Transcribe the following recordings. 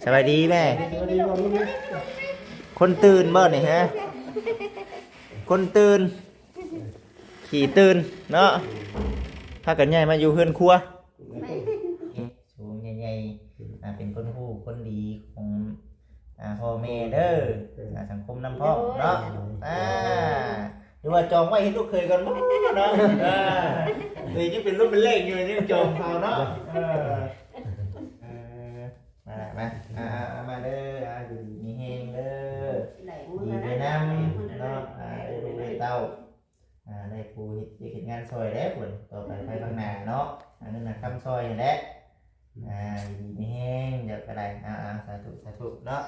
สบายดีแม่คนตื่นบ่นี่ฮะคนตื่นขี่ตื่นเนาะถ้ากันใหญ่มาอยู่เฮือนครัวสูงใหญ่ๆเป็นคนผู้คนดีของพ่อแม่เด้อสังคมน้ำพ่อเนาะหรือว่าจองไว้ให้ลูกเคยกันมั้งเนาะนี่ยังเป็นรูปเป็นเลขอยู่นี่จองเขาเนาะมาเด้ออยู่มีเฮงเด้อดีไปน้ำเนาะได้ลูกได้เต้าได้ปูเห็นงานซอยแล้วคนต่อไปไปข้างหน้าเนาะอันนั้นคำซอยแหละดีมีเฮงเดี๋ยวก็ได้สาธุเนาะ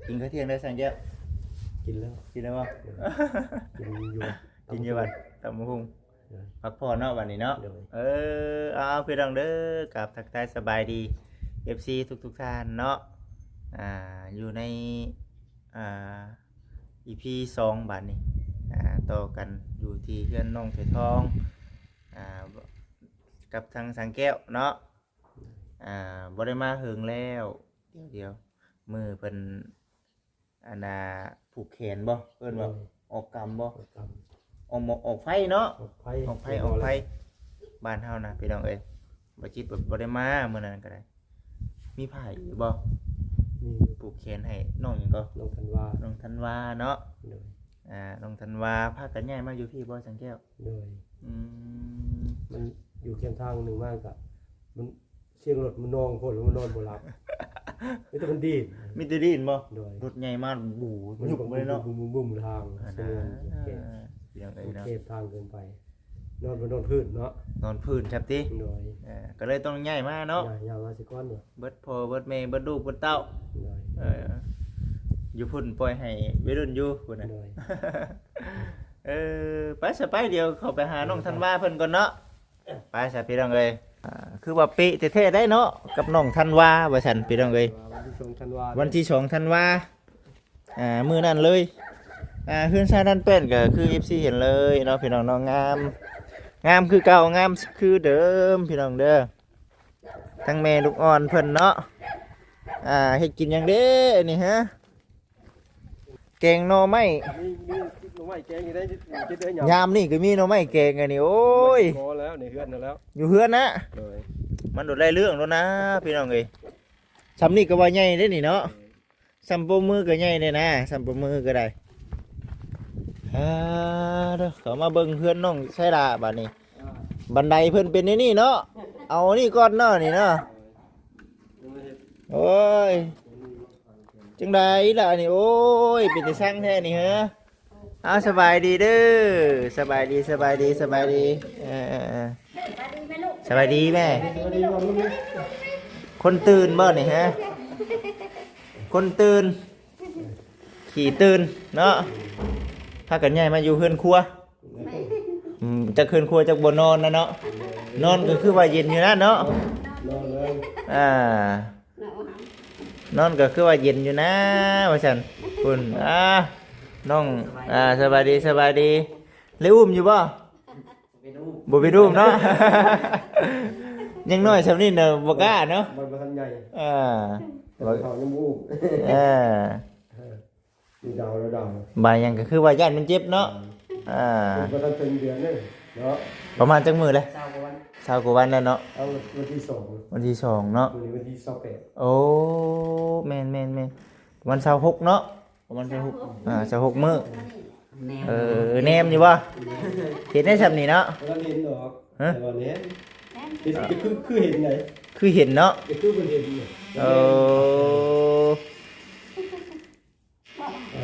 กินข้าวเที่ยงได้สั่งเยอะกินแล้วมั้งกินอยู่วันตำมะฮุ่งพักผ่อนเนาะวันนี้เนาะเอาเพื่อนเด้อกับทักทายสบายดี FC ทุกท่านเนาะอยู่ในEP 2บัดนี้ต่อกันอยู่ที่เพื่อนน้องเถยทองกับทางสังแก้วเนาะบ่ได้มาเฮิงแล้วเดี๋ยวมือเพิ่นผูกแขนบ่เพิ่นว่าออกกรรมบ่ออกไฟเนาะออกไฟบ้านเฮานะพี่น้องเอ้ยบ่จิตบ่ได้มามื้อนั้นก็ได้มีไผบ่มีผูกแขนให้น้องหยังก็น้องธันวาเนาะน้องธันวาพากันย้ายมาอยู่พี่บ่สังแก้วมันอยู่เคียงทางนึงมากก็มันเสียงรถมันนองคนมันนอนบ่หลับมีแต่มันดีนบ่รถใหญ่มากบูมันอยู่บ่ได้เนาะบุ้มทางเสียงเขตทางเกินไปนอนบนพื้นเนาะนอนพื้นครับติก็เลยต้องย้ายมาเนาะย้ายมาสิก่อนเนี่ยเบิดพ่อเบิดแม่เบิดลูกเบิดเต้าอยู่พุ่นปล่อยให้วัยรุ่นอยู่พุ่นน่ะไปเดี๋ยวเข้าไปหาน้องธันวาเพิ่นก่อนเนาะไปซะพี่น้องเอ้ยคือว่าปิเท่ๆได้เนาะกับน้องธันวาว่าซั่นพี่น้องเอ้ยวันที่2ธันวามื้อนั้นเลยเฮือนชาดันเป็นก็คือ FC เห็นเลยเนาะพี่น้องเนาะงามคือเก่างามคือเดิมพี่น้องเด้อทั้งแม่ลูกอ่อนเพิ่นเนาะเฮ็ดกินหยังเด้นี่ฮะแกงหน่อไม้ยามนี่ก็มีหน่อไม้แกงอันนี้โอ้ยพอแล้วในเฮือนแล้วอยู่เฮือนนะมันโดดได้เรื่องแล้วนะพี่น้องเอ้ยซำนี่ก็ว่าใหญ่เด้นี่เนาะซำปมือก็ใหญ่เด้นะซำปมือก็ได้เด้อเขามาเบิ่งเพื่อนน้องใช่ละบัดนี้บันไดเพิ่นเป็นนี่เนาะเอานี่ก่อนเนาะนี่เนาะโอ้ยจังไดล่ะนี่โอ้ยเป็นแต่ช่างแท้นี่ฮะเอาสบายดีเด้อสบายดีสบายดีแม่คนตื่นบ่นี่ฮะคนตื่นขี่ตื่นเนาะถ้ากันใหญ่มาอยู่เฮือนครัวจะเฮือนครัวจากบนนอนนะเนาะนอนก็คือว่าเย็นอยู่นะเนาะนอนก็คือว่าเย็นอยู่นะว่าฉันคุณน้องสบายดีเลยอุ้มอยู่บ่บ่ไปดูมเนาะยังน้อยสำนี่เนอะบ่กล้าเนาะบ่ทันใหญ่บ่เขายังบ่ดาวบายยังก็คือว่าย่านมันเจ็บเนาะก็ต้องเป็นเดือนนึงเนาะประมาณจังมื้อเลย20กว่าวันแล้วเนาะเอาวันที่2เนาะวันที่28โอ้แม่นวัน26เนาะประมาณ26มื้อแนมอยู่บ่เห็นได้ซำนี่เนาะบ่เห็นดอกแต่ว่าแนมคือเห็นไงคือเห็นเนาะคือเห็น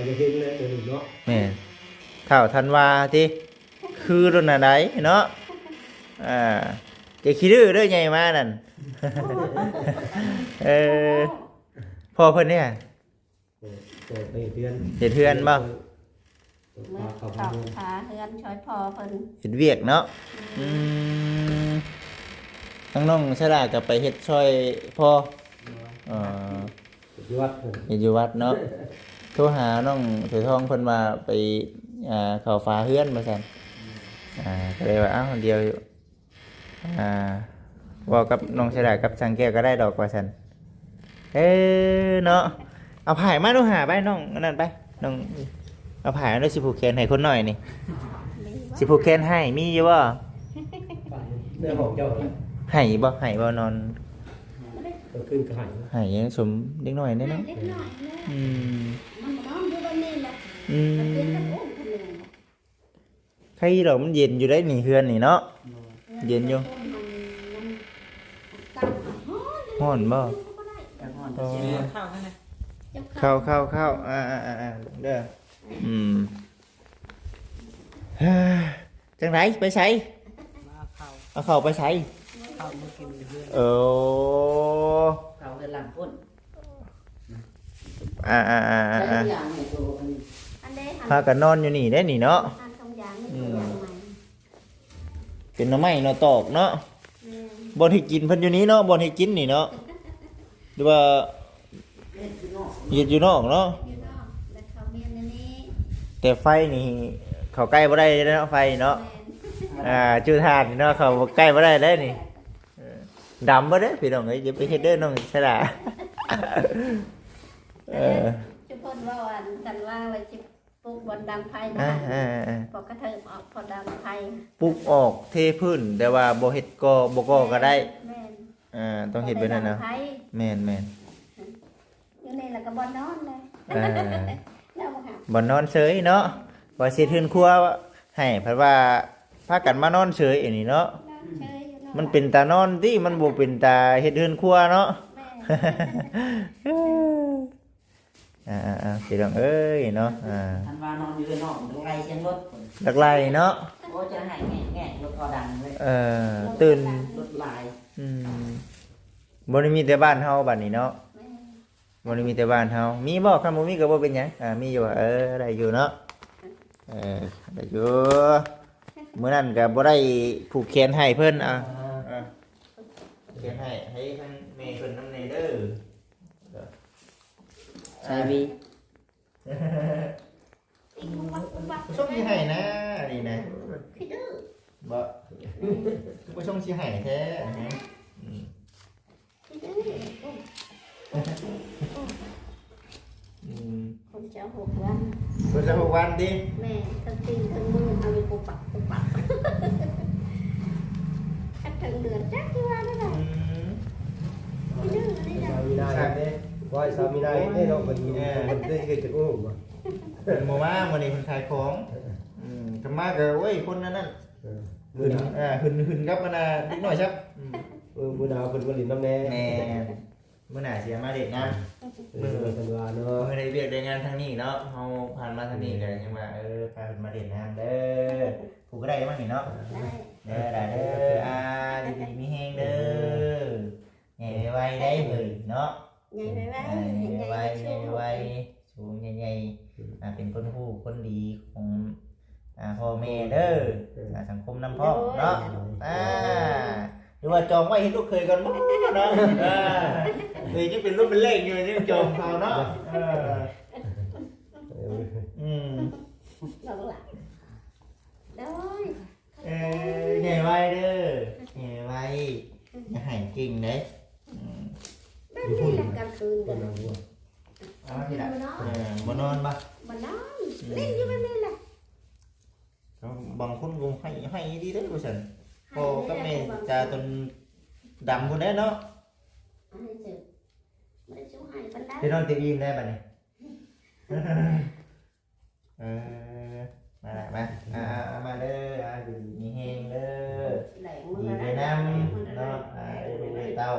จะเห็นเลยเนาะแม่ข่าวธันวาติคือรุ่นไหนเนาะจะขี้ดื้อเด้อใหญ่มานั่นพอเพิ่นเนี่ยเห็ดเฮือนบ่เมื่อตอกขาเฮือนช่วยพอเพิ่นเห็ดเวียกเนาะ ทั้งน้องฉลาดก็ไปเฮ็ดช่วยพ่อเอ่อ อยู่วัดเพิ่น เฮ็ดอยู่วัดเนาะโทรหาน้องเสือทองเพิ่นว่าไปเข้าฟ้าเฮือนว่าซั่นก็เลยว่าอ้าวเดียวอยู่เว้ากับน้องฉลาดกับช่างแก้วก็ได้ดอกว่าซั่นเนาะเอาผายมาดูหาไปน้องอันนั้นไปน้องเอาผายมาด้วยสิผูกแขนให้คนหน่อยนี่สิผูกแขนให้มีอยู่บ่ เนื้อของเจ้า ให้บ่นอน ก็ขึ้นก็หาย ให้สมเด็กน้อยได้เนาะ เล็กน้อยนะ อืม มันนอนอยู่บนนี้แหละ อื มันเป็นกระ ม โปงทะเล ใครดอกมันเย็นอยู่ได้นี่เฮือนนี่เนาะ เย็นอยู่ มันตั้งฮ้อน ฮ้อนบ่ จังหวะจะเสียข้าวนั่นนะ เข้าเด้ออืมเฮ้ยจังไหนไปใช้ มาข้าว เอาเข้าไปใช้ ข้าวมากินเพื่อน โอ้ ข้าวเดินหลังพ้น อ่า ใช้อย่างไหนตัวอันนี้ อันเด้ พากันนอนอยู่นี่ได้นี่เนาะ ทานทำยางนี่ตัวอย่างใหม่ เป็นหน่อไม้หน่อตอกเนาะบ่ให้กินเพิ่นอยู่นี้เนาะบ่ให้กินนี่เนาะหรือว่า เล่นที่นอก เฮ็ดอยู่นอกเนาะ อยู่นอกแล้วเขาเมียนอันนี้ แต่ไฟนี่เข้าใกล้บ่ได้เนาะไฟเนาะ แม่น จุดทานนี่เนาะเขาใกล้บ่ได้เลยนี่ดำบ่เด้อพี่น้องเอ้ยอย่าไปเฮ็ดเด้อน้องฉลาดเออ จุพนว่าวันกันว่าไว้จิปลูกบนดังไผ่นะ พอกระเทิบออกพอดังไผ่ ปลุกออกเทพื้นแต่ว่าบ่เฮ็ดก็บ่ก่อก็ได้ แม่น ต้องเฮ็ดแบบนั้นนะ พอได้ดังไผ่ แม่น อยู่นี่แล้วก็บนนอนเลย เออ แล้วมาหา บ่นอนเฉยเนาะว่าสิเฮือนครัวให้เพราะว่าพากันมานอนเฉยอันนี้เนาะ นอนเฉยอยู่ มันเป็นตานอนติมันบ่เป็นตาเฮ็ดเฮือนครัวเนาะ แม่ พี่น้องเอ้ยเนาะทันวานอนอยู่ในนอกตรงไรเสียงรถ หลักไหลเนาะ โอ้จะให้แง่รถคอดังเลย ตื่น รถลาย บ่ได้มีแต่บ้านเฮาบัดนี้เนาะ แม่ บ่ได้มีแต่บ้านเฮามีบ่คันบ่มีก็บ่เป็นหยังมีอยู่ได้อยู่เนาะได้อยู่มื้อนั้นก็บ่ได้ผูกแขนให้เพิ่นผูกแขนให้ทั้งแม่เพิ่นนำแน่เด้อ ใช้วี อีกวัดวัด ผู้ชมสิให้นะอันนี้นะ ขี้ดื้อ บ่ผู้ชมสิให้แท้นะ ขี้ดื้อคนจะ6 วัน เพิ่นจะ6 วันติ แม่ทั้งตีนทั้งมือเอาไปปุบปักถ้าถึงเดือนจักที่ว่าได้ขี้ดื้อนี่จ้ะ สามีได้ ฉากนี้ ว่าสามีได้เนาะมันได้เกิดจากโอ้บ่ เพิ่นบ่มามื้อนี้เพิ่นขายของทำมาก็โอ้ยคนนั้น มือหนาว หึนกับมันนิดหน่อยครับ มือหนาวเป็นวันลินน้ำแน่ แม่เมื่อหน่าเสียมาเด็ดนะ มือธันวาเนาะ เมื่อได้เบียกได้งานทางนี้เนาะเฮาผ่านมาทางนี้กันยังว่าพาเพิ่นมาเด็ดน้ำเด้อผู้ก็ได้มั้งนี่เนาะ ได้ เด้อเด้อดีๆมีแฮงเด้อใหญ่ไวๆได้เลยเนาะ ใหญ่ไปไว้ ใหญ่ไวสูงใหญ่ๆเป็นคนผู้คนดีของพ่อแม่เด้อสังคมนำพ่อเนาะหรือว่าจองไว้ให้ลูกเคยกันบ่เนาะนี่ยังเป็นรูปเป็นเลขอยู่ยังจองเขาเนาะเราละได้ ใหญ่ไวเด้อใหญ่ไวอย่าหายจริงเด้ แบบนี้แหละกลางคืนกัน เอาทีละบ่นอนปะ มันนอนเล่นอยู่แบบนี้แหละ บางคนก็ให้ดีเด้อว่าซั่นพ่อกับแม่จะจนดำพุ่นเด้เนาะ อันนี้สิไม่ได้ช่วยให้ปันได้ ที่นอนตีอิ่มได้บัดนี้มาละมามาเด้อดีมีแฮงเด้อ แหลง ดี มา ไป ได้ น้ำเนาะได้เต้า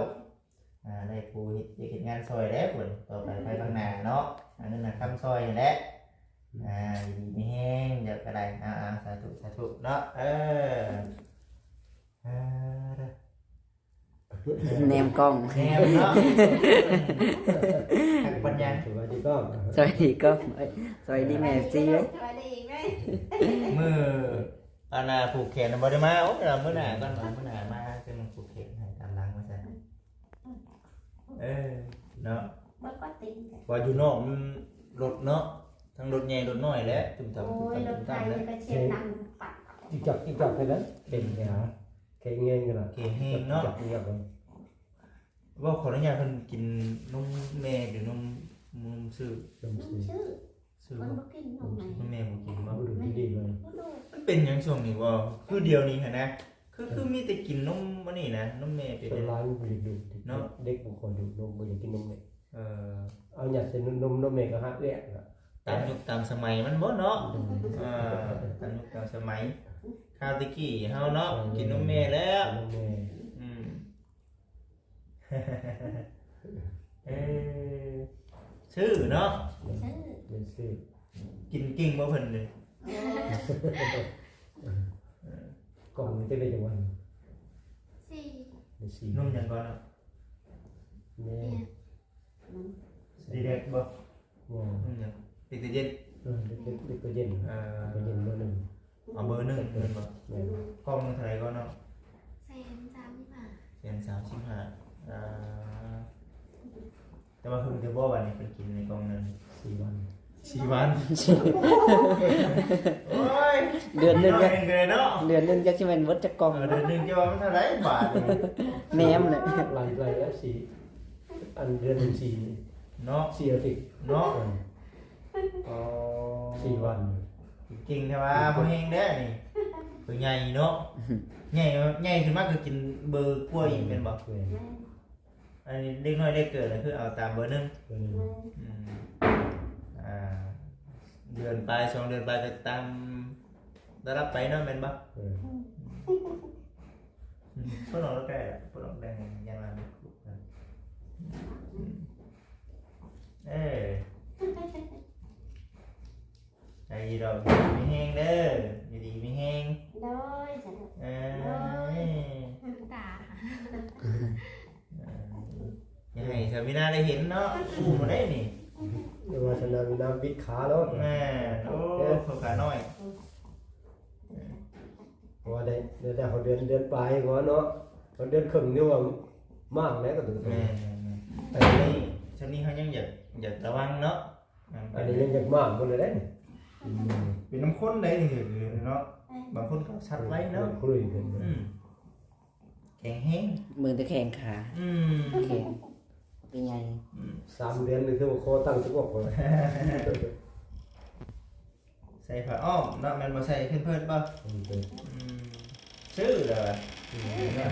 ได้ปูเฮ็ดงานซอยแล้วพุ่นต่อไปไปข้างหน้าเนาะอันนั้นน่ะคำซอยนั่นแหละดีมีแฮงเดี๋ยวก็ได้สาธุเนาะแนมกล้อง แนวเนาะหักปัญญา สวัสดีก็ สวัสดีก็สวัสดีแม่ซีไว้ สวัสดีไหม มืออันน่ะผูกแขนบ่ได้มาโอ้ยมื้อหน้าก่อนมื้อหน้ามาคือมันผูกแขนให้ตาม เนาะ บ่ก็ติง ว่าอยู่นอกมันรถเนาะทั้งรถใหญ่รถน้อยแหละจุ่ม โอ้ ทำ ยรถไฟ แล้ว ก็เชียงดังปัด จิกจักแค่นั้นเก่งแค่หาเก่งเงี้ยกันละ เก่งแฮงเนาะ จักจักเลย ว่าขออนุญาตเพิ่นกินนมแม่หรือนมซื้อ ลมสี ชื่อ ซื้อ มัน บ่ บ่กินนมไหน นมแม่บ่กินบ่ มาดูดีเลย บ่ดู มันเป็นหยังช่วงนี้บ่คือเดียวนี้หั่นนะคือมีแต่กินนมอันนี้นะนมแม่ไป เป็น เด้ ร้านบริดูเด็กบางคนดูนมบริกินนมเนี่ย เออ เอาอยากเส้นนมเมก็ฮักแรกอ่ะ ตามยุคตามสมัยมันบ่เนาะตามยุคตามสมัยข้าวตะกี้เฮาเนาะกินนมแม่แล้ว นมแม่ อืม เออชื่อเนาะ ชื่อ เป็นซื้อ กินกิ่งบ่เพิ่นเลย โอ้ กล่องจะได้จังหวัด สี่ เป็นสี นมหยังก่อนเนาะ แม่ ดีเด็กบ่ ว้าวน มหยังติดแต่เย็น เด็กก็เย็น เอ่อ ก็เย็นเบอร์หนึ่ง เอาเบอร์หนึ่งเพิ่นบ่ แม่ กล้องมันเท่าไหร่ก่อนเนาะ แสนสามสิบห้า เสียน35แต่ว่าเพิ่นจะบ่ว่านี่เพิ่นกินในกล่องนั้น 4 วัน 4 วันโอ้ย เดือนหนึง ก็ ก็ เลยเนาะ เดือนหนึงจักสิแม่นเบิดจักกล่อง เดือนหนึงจะว่ามันเท่าไหร่บาทเลย แหนมเลย ลายแล้วสี่อันเดือนหนึ่งสี่ เนาะ สี่อาทิตย์ เนาะอ๋อ 4 วัน จริงใช่ป่ะพอเฮงเด้อนี่คือใหญ่เนาะใหญ่ใหญ่ขึ้นมากคือกินเบอร์กล้วยอีกเป็นบ่ แม่ แม่ อันนี้เด็กน้อยได้เกิดแล้วคือเอาตามเบอร์หนึง เบอร์หนึ่ง แม่ อืมอ่าเดือนไป2 เดือนไปก็ตามได้รับไปเนาะแม่นบ่ เออ เพิ่นเอาแล้วแก่เพิ่นเอาแดงยังไงเอ้ยใจดีดอกมีแฮงเด้ออยู่ดีมีแฮง โดยฉัน เอ้ย ตา อย่าให้สามีนาได้เห็นเนาะอู้มาได้นี่ เรียกว่าชนะมีน้ำบิดขาแล้ว แม่โอ้เขาขาน้อย เพราะว่าได้เขาเดือนปลายก่อนเนาะเขาเดือนครึ่งนี่ว่ามากแล้วก็ถึง แม่อันนี้ฉันนี่เขายังอยากระวังเนาะ อันนี้ยังมากหมดเลยได้ เป็นน้ำข้นได้นี่เนาะบางคนเขาชัดไว้เนาะ คุยกัน แข็งแห้ง มือตะแคงขา แข็งเป็นไง 3 เดือนนี่คือว่าโคตั้งทุกวันเลย ใส่ผ้าอ้อมเนาะมันมาใส่เพิ่นๆป่ะชื่อเลย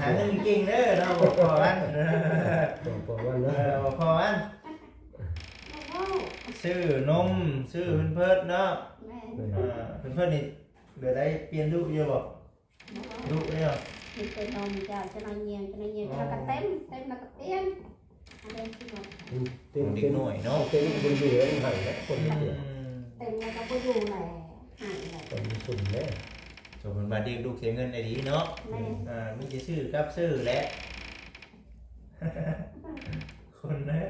หาเงินเก่งเด้อเนาะบอกพอวัน บอกว่านะ บอกพอวันชื่อนมชื่อเพิ่นๆเนาะ แม่ เพิ่นๆนี่เดี๋ยวได้เปลี่ยนลูกเยอะบ่ลูกเนี่ย มีเป็นนมจะน้อยเงียงแล้วก็เต็มแล้วก็เปลี่ยนอะไรที่บอก เต็ม เด็กหน่อยเนาะ เต็มบริเวณหันแล้วคนเดียว เต็มแล้วก็ไปอยู่แหละหายเลย คนสุ่มแน่ จบมันบาดเด็กลูกเสียเงินได้ดีเนาะ แม่ มีจะชื่อกับชื่อแหละ คนนะ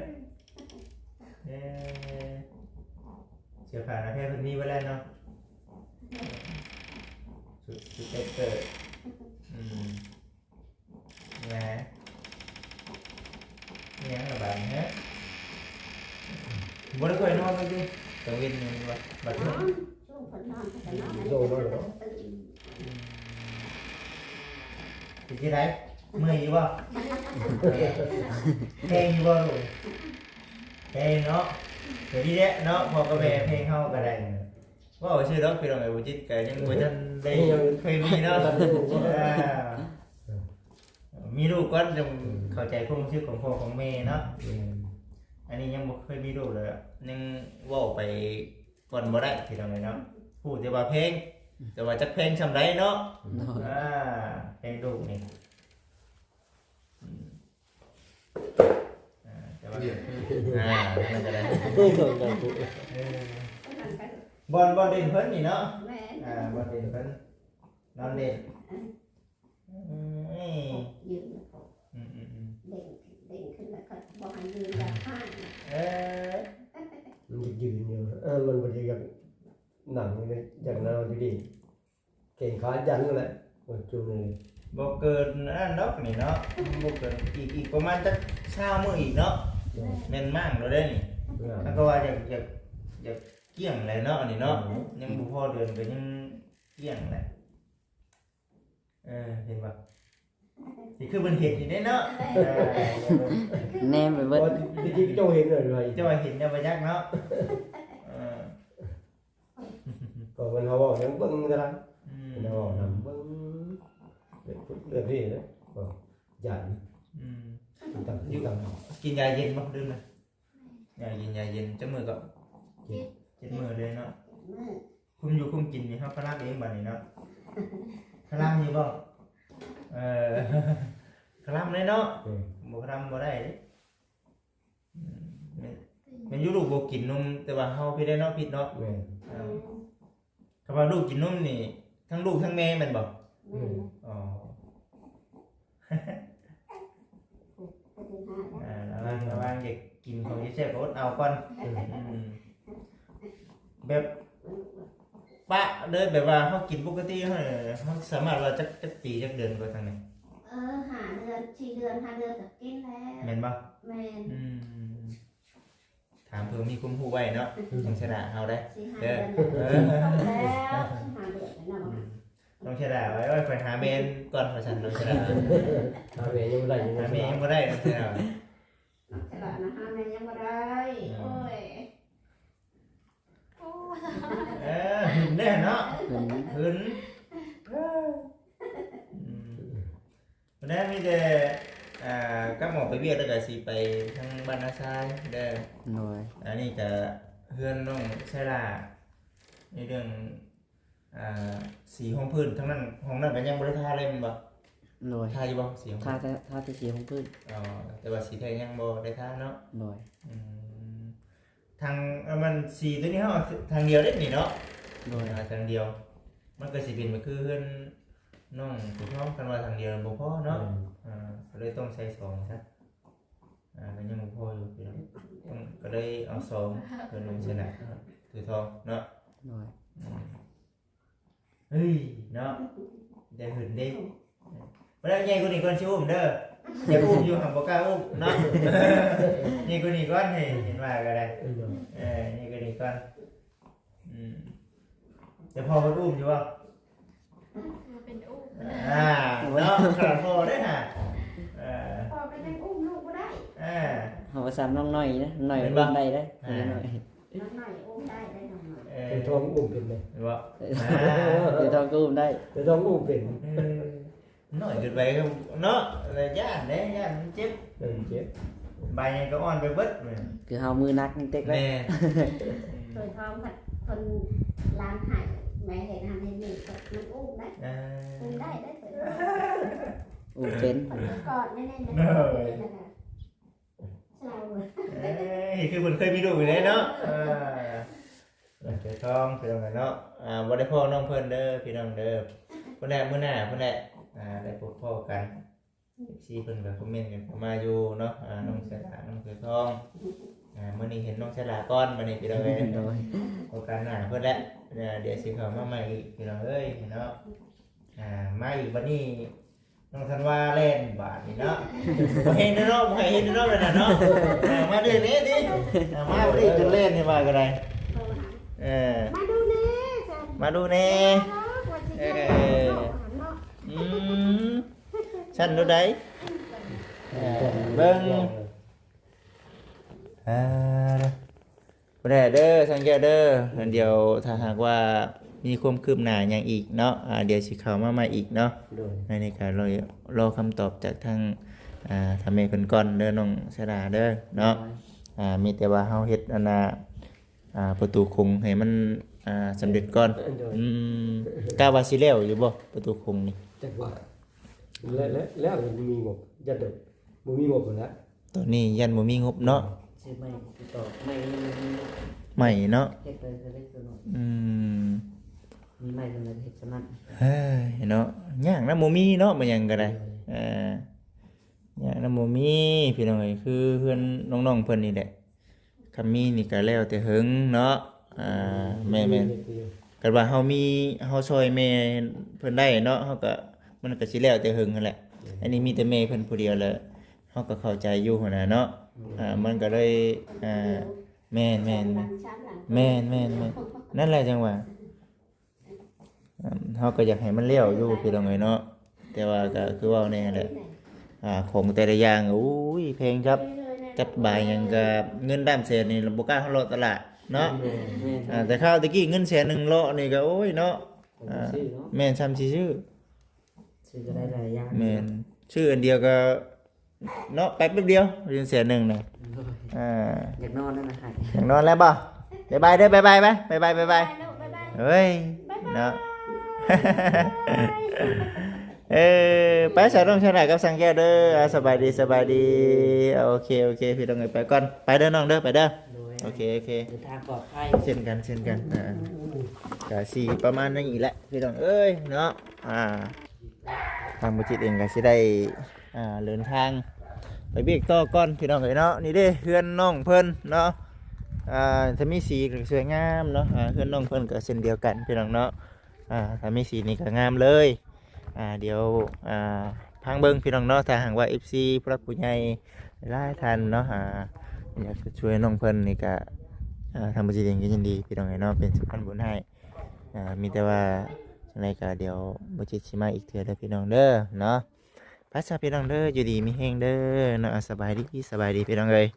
เสียผ่านนะแค่คนนี้ไว้แล้วเนาะสุดเกิดนะเนี่ยระบาดฮะบ่ได้ค่อยนอนเลยดิตะเวนนี่ว่าบัด น นี้ อนช่วงคนนอนก็นอนตื่น สิที่ไหนเมื่อยอยู่บ่เพลงอยู่บ่ลูกเพลงเนาะเดี๋ยวนี้แหละเนาะพอกับแม่เพลงเฮาก็ได้ว่าชื่อดอกพี่น้องไอ้บ่จิตก็ยังบ่ทันได้เคยมีเนาะมีลูกก่อนจะเข้าใจความรู้สึกของพ่อของแม่เนาะอันนี้ยังบ่เคยมีลูกเลยยังเว้าไปก่อนบ่ได้พี่น้องเนาะพูดแต่ว่าเพลงแต่ว่าจักเพลงซำใดเนาะเพลงลูกนี่แต่ว่ามันจะได้บอลเด่นเพิ่นนี่เนาะ แม่ บอลเด่นเพิ่นนอนเด่น ยืนเด้งขึ้นแล้วก็บอกให้ยืนแบบข้าง มันยืนอยู่มันบริการหนังเลยจากนั้นดีเก่งขายันเลยมันจูงเลย บ่เกินอันดอกนี่เนาะบ่เกินอีกประมาณจัก20มื้ออีกเนาะแม่นมากแล้วเด้นี่แล้วก็ว่าอยากเกลี้ยงเลยเนาะอันนี้เนาะยังบ่พอเดือนก็ยังเกลี้ยงแหละเห็นบ่สิคือเพิ่นเห็นนี่เด้เนาะ แนมไปเบิด จริงๆเจ้าเห็นอะไร เจ้าว่าเห็นยังบ่ยักเนาะก็มันเขาบอกยังเบิ่งซะละเราบอกนำเบิ่งเรื่องนี้นะก็ใหญ่ต่างที่ต่าง กินยาเย็นบ่ดื่มนะยาเย็นจักมื้อก็7มื้อเลยเนาะคุมอยู่คุมกินนี่เฮาพลังเองบัดนี้เนาะพลังมีบ่คลำเลยเนาะบ่คลำบ่ได้เด้มันอยู่ลูกบ่กินนมแต่ว่าเฮาพี่ได้เนาะผิดเนาะถ้าว่าลูกกินนมนี่ทั้งลูกทั้งแม่แม่นบ่อ๋อระวังเด็กกินของที่แซ่บก็อดเอาก่อนแบบปะเด้อแบบว่าเฮากินปกติเฮาสามารถว่าจักปีจักเดือนก็ทางนี้หาเดือน4เดือน5เดือนก็กินแล้วแม่นบ่แม่นถามเพิ่นมีความรู้ไว้เนาะต้องชนะเฮาได้เด้อแล้ว5เดือนแล้วเนาะต้องชนะไว้ไปหาเมนก่อนว่าซั่นต้องชนะหาเมนยังบ่ได้หาเมนยังบ่ได้ต้องชนะ ตลาดนะหาเมนยังบ่ได้โอ้ยหึนได้เนาะหึนวันนี้มีแต่กับหมอไปเวียดแล้วก็สิไปทางบ้านนาซายเด้อหน่อยอันนี้ก็เฮือนน้องใช่ล่ะในเรื่องสีห้องพื้นทั้งนั้นห้องนั้นก็ยังบ่ได้ทาเลยมันบ่หน่อยทาอยู่บ่สีห้องทาแต่สีของพื้นแต่ว่าสีแท้ยังบ่ได้ทาเนาะหน่อยทางมันสีตัวนี้เฮาทางเดียวได้นี่เนาะหน่อยทางเดียวมันก็สิเป็นมันคือเฮือนน้องถูกต้องกันว่าทางเดียวบ่พอเนาะก็เลยต้องใช้2ซะก็ยังบ่พออยู่พี่น้องก็เลยเอา2เพิ่นลงชนะถือทองเนาะหน่อยเฮ้ยเนาะได้หึนเด้บ่ได้ใหญ่กว่านี้ก่อนสิอุ้มเด้ออย่าอุ้มอยู่ห่างบ่กล้าอุ้มเนาะนี่กว่านี้ก่อนให้เห็นว่าก็ได้นี่กว่านี้ก่อนจะพอเพิ่นอุ้มอยู่บ่เป็นอุ้มเนาะขนาดพอได้ฮะพอเป็นยังอุ้มลูกบ่ได้เฮาว่าซ้ำน้องน้อยนะน้อยอุ้มได้เด้น้อยอุ้มได้น้องน้อยเป็นทองอุ้มเป็นเลยบ่เป็นทองก็อุ้มได้เป็นทองอุ้มเป็นน้อยเกินไปเนาะแล้วย่านเด้ย่านมันเจ็บใบยังก็อ่อนไปเบิดคือเฮามือนักเต็กเลยเคยท้องผัดคนล้างไข่แม่เห็นทำให้มีมันอุ้มได้อุ้มได้อุ้มเป็นกอดแน่ๆนะเราคือเพิ่นเคยมีลูกอยู่แล้วเนาะเจ้าทองพี่น้องเนาะบ่ได้พ่อน้องเพิ่นเด้อพี่น้องเด้อเพิ่นได้มื้อหน้าเพิ่นได้ได้พบพ่อกันFC เพิ่นก็คอมเมนต์กันเข้ามาอยู่เนาะน้องสลาน้องเสือทองมื้อนี้เห็นน้องสลาก่อนมื้อนี้พี่น้องเอ้ยโอกาสหน้าเพิ่นแล้วเดี๋ยวสิเข้ามาใหม่อีกพี่น้องเอ้ยเนาะมาอีกบัดนี้น้องธันวาเล่นบาทนี่เนาะบ่เห็นเนาะบ่เห็นเนาะเลยเนาะมาเด้นี่ดิมาบ่ได้จนเล่นนี่ว่าก็ได้มาดูแน่ฉันดูได้เบิ่งบ่ได้เด้อสังเกตเด้อเดี๋ยวถ้าหากว่ามีความคืบหน้าอย่างอีกเนาะเดี๋ยวสิเข้ามาใหม่อีกเนาะในการรอคำตอบจากทางทำเมเพิ่นก่อนเด้อน้องสดาเด้อเนาะมีแต่ว่าเฮาเฮ็ดอันน่ะประตูคงให้มันสำเร็จก่อนกล้าว่าสิแล้วอยู่บ่ประตูคงนี่จักว่าแล้วมันมีงบยัดเด้อบ่มีงบแล้วตอนนี้ยันบ่มีงบเนาะสิไม่ต่อไม่ใหม่เนาะเฮ็ดไปได้ตัวเนาะมีใหม่ทำไมเฮ็ดซะนั้นเนาะยากนะบ่มีเนาะมันยังก็ได้ยากนะบ่มีพี่น้องเอ้ยคือเพื่อนน้องๆเพิ่นนี่แหละคันมีนี่ก็แล้วแต่หึงเนาะแม่ๆกันว่าเฮามีเฮาช่วยแม่เพิ่นได้เนาะเฮาก็ มันก็สิแล้วแต่หึงนั่นแหละอันนี้มีแต่แม่เพิ่นผู้เดียวเลยเฮาก็เข้าใจอยู่หั่นน่ะเนาะมันก็เลยแม่นๆ หลัง แม่นนั่นแหละจังหวะเฮาก็อยากให้มันเลี้ยวอยู่พี่น้องเอ้ยเนาะแต่ว่าก็คือว่าแน่แหละของแต่ละอย่างอุ้ยแพงครับจับบายหยังก็เงินด้ามแสนนี่บ่กล้าเฮาเลาะตลาดเนาะแต่ข้าวตะกี้เงินแสนหนึงเลาะนี่ก็โอ้ยเนาะแม่นซ้ำสิชื่อ ซื้อก็ได้หลายอย่าง แม่นชื่ออันเดียวก็เนาะไปแป๊บเดียวเรียนแสนหนึงน่ะอยากนอนแล้วนะหาย อยากนอนแล้วบ่บ๊ายบายเด้อบ๊ายบายไปบ๊ายบายบ๊ายบาย เฮ้ยเนาะ ไปใส่ต้องใช้ไหนกับสังแก้วเด้อสบายดีสบายดีโอเคพี่ต้องไปก่อนไปเด้อน้องเด้อไปเด้อโอเค เดินทางปลอดภัย เช่นกันกะสีประมาณนี้แหละพี่ต้องเอ้ยเนาะทางบุจิตเองก็สิได้เดินทางไปเบียกต่อก่อนพี่น้องเอ้ยเนาะนี่เด้เพื่อนน้องเพิ่นเนาะถ้ามีสีก็สวยงามเนาะเพื่อนน้องเพิ่นก็เช่นเดียวกันพี่น้องเนาะถ้ามีสีนี่ก็งามเลยเดี๋ยวพังเบิ้งพี่น้องเนาะถ้าหากว่า FC ผู้รักผู้ใหญ่หลายท่านเนาะอยากจะช่วยน้องเพิ่นนี่ก็ทำบุญเองก็ยินดีพี่น้องเนาะเป็นสุขพันบุญให้มีแต่ว่าอะไรก็เดี๋ยวบุญสิมาอีกเทื่อเด้อพี่น้องเด้อเนาะภาษาพี่น้องเด้ออยู่ดีมีแฮงเด้อเนาะสบายดีพี่น้องเอ้ย